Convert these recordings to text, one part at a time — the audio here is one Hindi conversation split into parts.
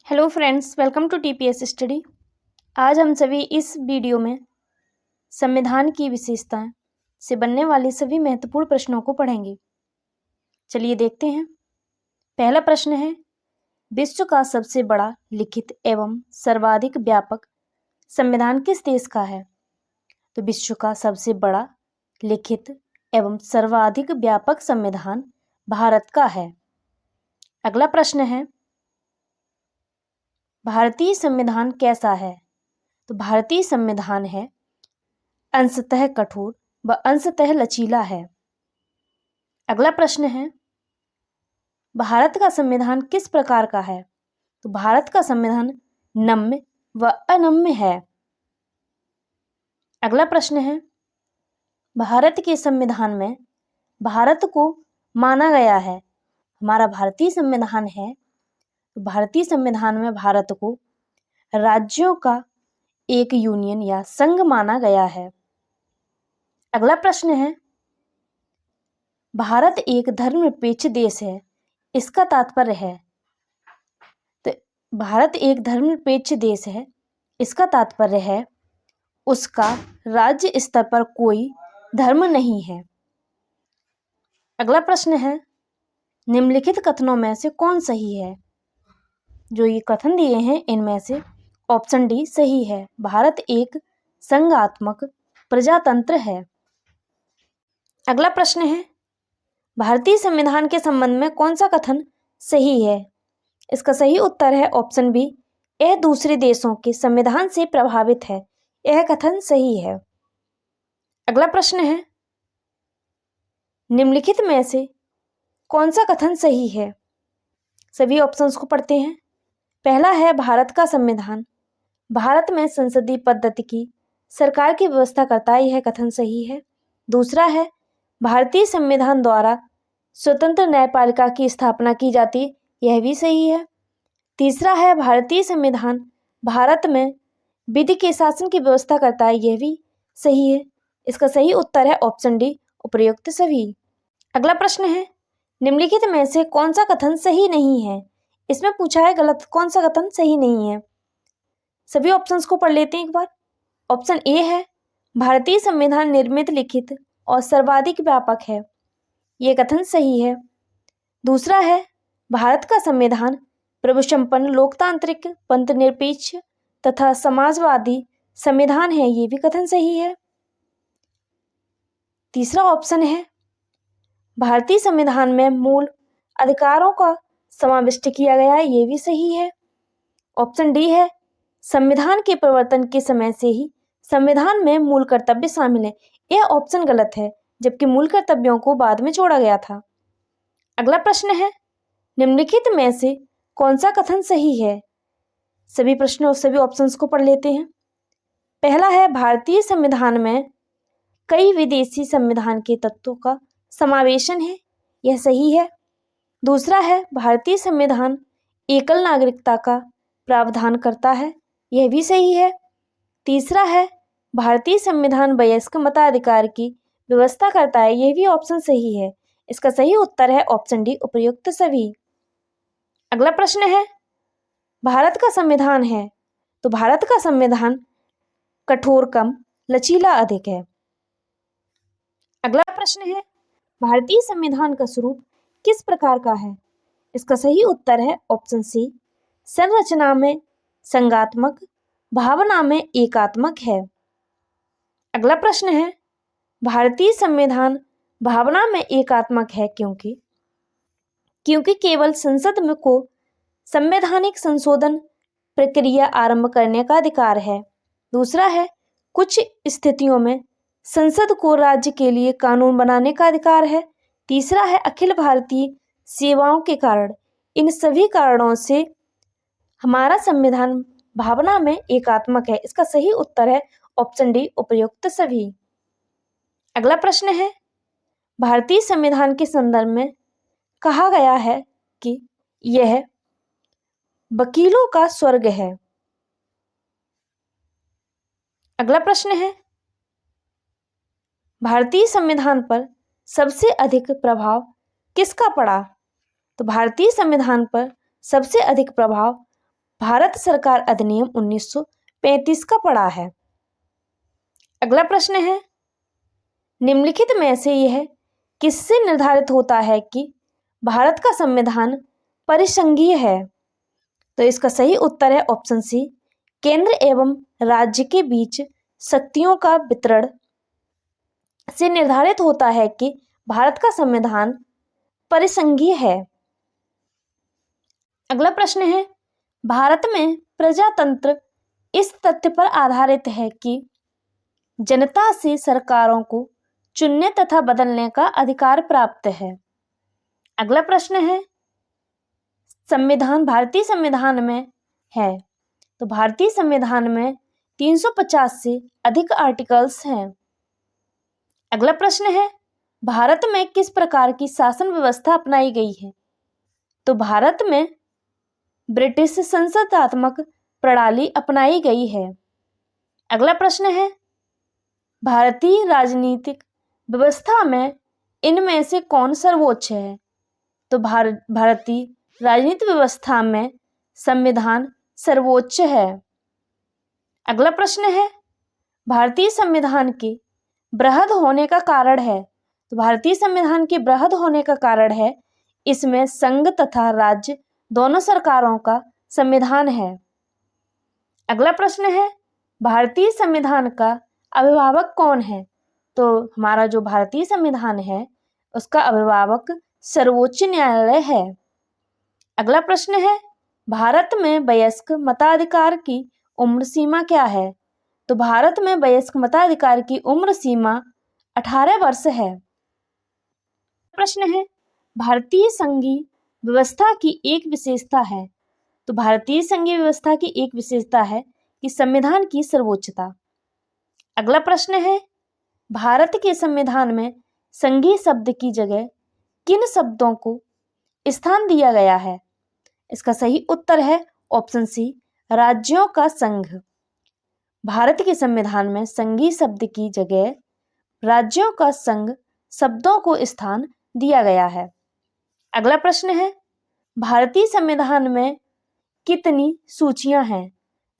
Hello friends, welcome to TPS study. आज हम सभी इस वीडियो में संविधान की विशेषताएं से बनने वाले सभी महत्वपूर्ण प्रश्नों को पढ़ेंगे। चलिए देखते हैं। पहला प्रश्न है, विश्व का सबसे बड़ा लिखित एवं सर्वाधिक व्यापक संविधान किस देश का है? तो विश्व का सबसे बड़ा लिखित एवं सर्वाधिक व्यापक संविधान भारत का है। अगला प्रश्न है, भारतीय संविधान कैसा है? तो भारतीय संविधान है अंशतः कठोर व अंशतः लचीला है। अगला प्रश्न है, भारत का संविधान किस प्रकार का है? तो भारत का संविधान नम्य व अनम्य है। अगला प्रश्न है, भारत के संविधान में भारत को माना गया है। हमारा भारतीय संविधान है, तो भारतीय संविधान में भारत को राज्यों का एक यूनियन या संघ माना गया है। अगला प्रश्न है, भारत एक धर्मनिरपेक्ष देश है, इसका तात्पर्य है? तो भारत एक धर्मनिरपेक्ष देश है, इसका तात्पर्य है उसका राज्य स्तर पर कोई धर्म नहीं है। अगला प्रश्न है, निम्नलिखित कथनों में से कौन सही है? जो ये कथन दिए हैं इनमें से ऑप्शन डी सही है। भारत एक संघात्मक प्रजातंत्र है। अगला प्रश्न है, भारतीय संविधान के संबंध में कौन सा कथन सही है? इसका सही उत्तर है ऑप्शन बी, यह दूसरे देशों के संविधान से प्रभावित है। यह कथन सही है। अगला प्रश्न है, निम्नलिखित में से कौन सा कथन सही है? सभी ऑप्शंस को पढ़ते हैं। पहला है, भारत का संविधान भारत में संसदीय पद्धति की सरकार की व्यवस्था करता है। यह कथन सही है। दूसरा है, भारतीय संविधान द्वारा स्वतंत्र न्यायपालिका की स्थापना की जाती है। यह भी सही है। तीसरा है, भारतीय संविधान भारत में विधि के शासन की व्यवस्था करता है। यह भी सही है। इसका सही उत्तर है ऑप्शन डी, उपर्युक्त सभी। अगला प्रश्न है, निम्नलिखित में से कौन सा कथन सही नहीं है? इसमें पूछा है गलत कौन सा कथन सही नहीं है। सभी ऑप्शंस को पढ़ लेते हैं एक बार। ऑप्शन ए है, भारतीय संविधान निर्मित लिखित और सर्वाधिक व्यापक है। यह कथन सही है। दूसरा है, भारत का संविधान प्रभु संपन्न लोकतांत्रिक पंथनिरपेक्ष तथा समाजवादी संविधान है। यह भी कथन सही है। तीसरा ऑप्शन है, भारतीय संविधान में मूल अधिकारों का समाविष्ट किया गया है। यह भी सही है। ऑप्शन डी है, संविधान के प्रवर्तन के समय से ही संविधान में मूल कर्तव्य शामिल है। यह ऑप्शन गलत है, जबकि मूल कर्तव्यों को बाद में जोड़ा गया था। अगला प्रश्न है, निम्नलिखित में से कौन सा कथन सही है? सभी प्रश्नों और सभी ऑप्शंस को पढ़ लेते हैं। पहला है, भारतीय संविधान में कई विदेशी संविधान के तत्वों का समावेशन है। यह सही है। दूसरा है, भारतीय संविधान एकल नागरिकता का प्रावधान करता है। यह भी सही है। तीसरा है, भारतीय संविधान वयस्क मताधिकार की व्यवस्था करता है। यह भी ऑप्शन सही है। इसका सही उत्तर है ऑप्शन डी, उपर्युक्त सभी। अगला प्रश्न है, भारत का संविधान है, तो भारत का संविधान कठोर कम लचीला अधिक है। अगला प्रश्न है, भारतीय संविधान का स्वरूप किस प्रकार का है? इसका सही उत्तर है ऑप्शन सी, संरचना में संघात्मक, भावना में एकात्मक है। अगला प्रश्न है, भारतीय संविधान भावना में एकात्मक है क्योंकि केवल संसद में को संवैधानिक संशोधन प्रक्रिया आरंभ करने का अधिकार है। दूसरा है, कुछ स्थितियों में संसद को राज्य के लिए कानून बनाने का अधिकार है। तीसरा है, अखिल भारतीय सेवाओं के कारण। इन सभी कारणों से हमारा संविधान भावना में एकात्मक है। इसका सही उत्तर है ऑप्शन डी, उपर्युक्त सभी। अगला प्रश्न है, भारतीय संविधान के संदर्भ में कहा गया है कि यह वकीलों का स्वर्ग है। अगला प्रश्न है, भारतीय संविधान पर सबसे अधिक प्रभाव किसका पड़ा? तो भारतीय संविधान पर सबसे अधिक प्रभाव भारत सरकार अधिनियम 1935 का पड़ा है? अगला प्रश्न है, निम्नलिखित में से यह किससे निर्धारित होता है कि भारत का संविधान परिसंघीय है? तो इसका सही उत्तर है ऑप्शन सी, केंद्र एवं राज्य के बीच शक्तियों का वितरण से निर्धारित होता है कि भारत का संविधान परिसंघीय है। अगला प्रश्न है, भारत में प्रजातंत्र इस तथ्य पर आधारित है कि जनता से सरकारों को चुनने तथा बदलने का अधिकार प्राप्त है। अगला प्रश्न है, संविधान भारतीय संविधान में है, तो भारतीय संविधान में 350 से अधिक आर्टिकल्स हैं। अगला प्रश्न है, भारत में किस प्रकार की शासन व्यवस्था अपनाई गई है? तो भारत में ब्रिटिश संसदात्मक प्रणाली अपनाई गई है। अगला प्रश्न है, भारतीय राजनीतिक व्यवस्था में इनमें से कौन सर्वोच्च है? तो भारतीय राजनीतिक व्यवस्था में संविधान सर्वोच्च है। अगला प्रश्न है, भारतीय संविधान के बृहद होने का कारण है? तो भारतीय संविधान के बृहद होने का कारण है इसमें संघ तथा राज्य दोनों सरकारों का संविधान है। अगला प्रश्न है, भारतीय संविधान का अभिभावक कौन है? तो हमारा जो भारतीय संविधान है उसका अभिभावक सर्वोच्च न्यायालय है। अगला प्रश्न है, भारत में वयस्क मताधिकार की उम्र सीमा क्या है? तो भारत में वयस्क मताधिकार की उम्र सीमा 18 वर्ष है। प्रश्न है, भारतीय संघीय व्यवस्था की एक विशेषता है? तो भारतीय संघीय व्यवस्था की एक विशेषता है कि संविधान की सर्वोच्चता। अगला प्रश्न है, भारत के संविधान में संघीय शब्द की जगह किन शब्दों को स्थान दिया गया है? इसका सही उत्तर है ऑप्शन सी, राज्यों का संघ। भारत के संविधान में संघीय शब्द की जगह राज्यों का संघ शब्दों को स्थान दिया गया है। अगला प्रश्न है, भारतीय संविधान में कितनी सूचियां हैं?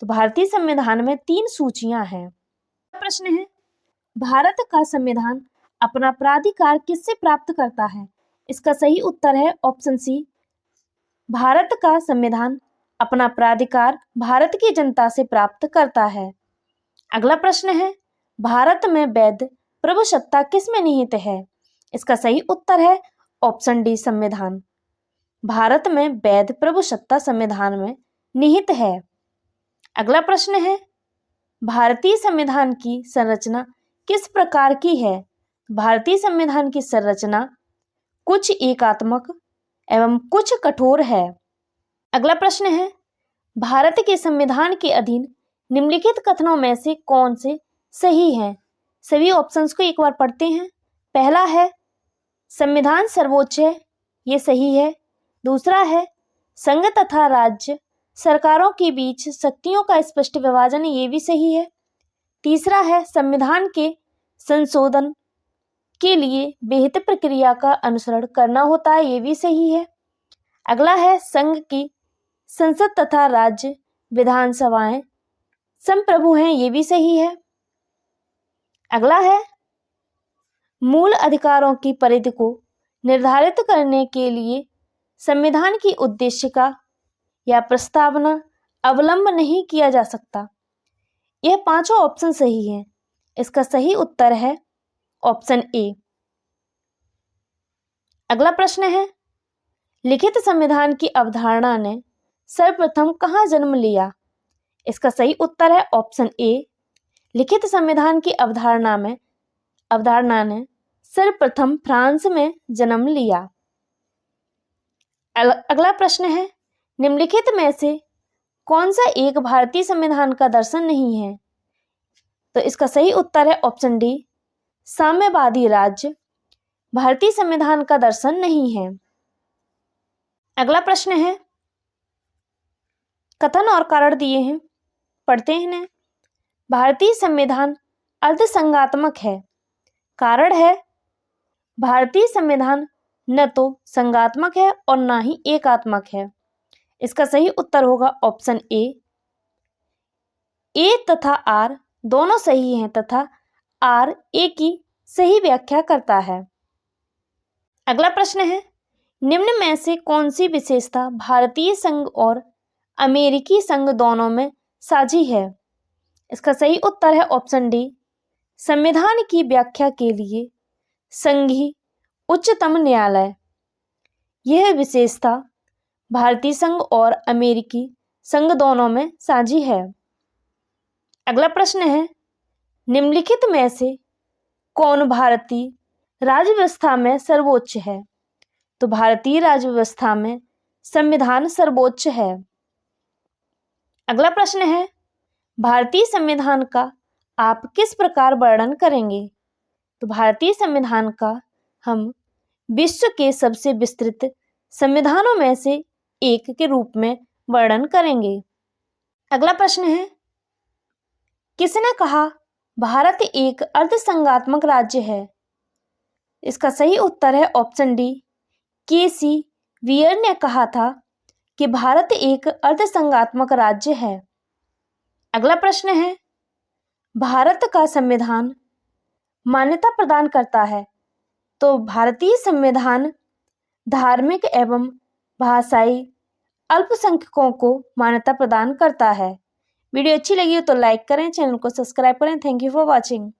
तो भारतीय संविधान में 3 सूचियां हैं। प्रश्न है, भारत का संविधान अपना प्राधिकार किससे प्राप्त करता है? इसका सही उत्तर है ऑप्शन सी, भारत का संविधान अपना प्राधिकार भारत की जनता से प्राप्त करता है। अगला प्रश्न है, भारत में वैध प्रभुसत्ता किस में निहित है? इसका सही उत्तर है ऑप्शन डी, संविधान। भारत में वैध प्रभुसत्ता संविधान में निहित है। अगला प्रश्न है, भारतीय संविधान की संरचना किस प्रकार की है? भारतीय संविधान की संरचना कुछ एकात्मक एवं कुछ कठोर है। अगला प्रश्न है, भारत के संविधान के अधीन निम्नलिखित कथनों में से कौन से सही हैं? सभी ऑप्शंस को एक बार पढ़ते हैं। पहला है, संविधान सर्वोच्च है, ये सही है। दूसरा है, संघ तथा राज्य सरकारों के बीच शक्तियों का स्पष्ट विभाजन, ये भी सही है। तीसरा है, संविधान के संशोधन के लिए विहित प्रक्रिया का अनुसरण करना होता है, ये भी सही है। अगला है, संघ की संसद तथा राज्य विधानसभाएं संप्रभु हैं, ये भी सही है। अगला है, मूल अधिकारों की परिधि को निर्धारित करने के लिए संविधान की उद्देशिका या प्रस्तावना अवलंब नहीं किया जा सकता। यह पांचों ऑप्शन सही हैं। इसका सही उत्तर है ऑप्शन ए। अगला प्रश्न है, लिखित संविधान की अवधारणा ने सर्वप्रथम कहाँ जन्म लिया? इसका सही उत्तर है ऑप्शन ए, लिखित संविधान की अवधारणा ने सर्वप्रथम फ्रांस में जन्म लिया। अगला प्रश्न है, निम्नलिखित में से कौन सा एक भारतीय संविधान का दर्शन नहीं है? तो इसका सही उत्तर है ऑप्शन डी, साम्यवादी राज्य भारतीय संविधान का दर्शन नहीं है। अगला प्रश्न है, कथन और कारण दिए हैं, पढ़ते हैं इन्हें। भारतीय संविधान अर्धसंघात्मक है। कारण है, भारतीय संविधान न तो संघात्मक है और ना ही एकात्मक है। इसका सही उत्तर होगा ऑप्शन ए तथा आर दोनों सही हैं तथा आर ए की सही व्याख्या करता है। अगला प्रश्न है, निम्न में से कौन सी विशेषता भारतीय संघ और अमेरिकी संघ दोनों में साझी है? इसका सही उत्तर है ऑप्शन डी, संविधान की व्याख्या के लिए संघीय उच्चतम न्यायालय। यह विशेषता भारतीय संघ और अमेरिकी संघ दोनों में साझी है। अगला प्रश्न है, निम्नलिखित में से कौन भारतीय राज्य व्यवस्था में सर्वोच्च है? तो भारतीय राज्य व्यवस्था में संविधान सर्वोच्च है। अगला प्रश्न है, भारतीय संविधान का आप किस प्रकार वर्णन करेंगे? तो भारतीय संविधान का हम विश्व के सबसे विस्तृत संविधानों में से एक के रूप में वर्णन करेंगे। अगला प्रश्न है, किसने कहा भारत एक अर्धसंघात्मक राज्य है? इसका सही उत्तर है ऑप्शन डी, के.सी. वियर ने कहा था कि भारत एक अर्धसंघात्मक राज्य है। अगला प्रश्न है, भारत का संविधान मान्यता प्रदान करता है। तो भारतीय संविधान धार्मिक एवं भाषाई अल्पसंख्यकों को मान्यता प्रदान करता है। वीडियो अच्छी लगी हो तो लाइक करें, चैनल को सब्सक्राइब करें। Thank you for watching.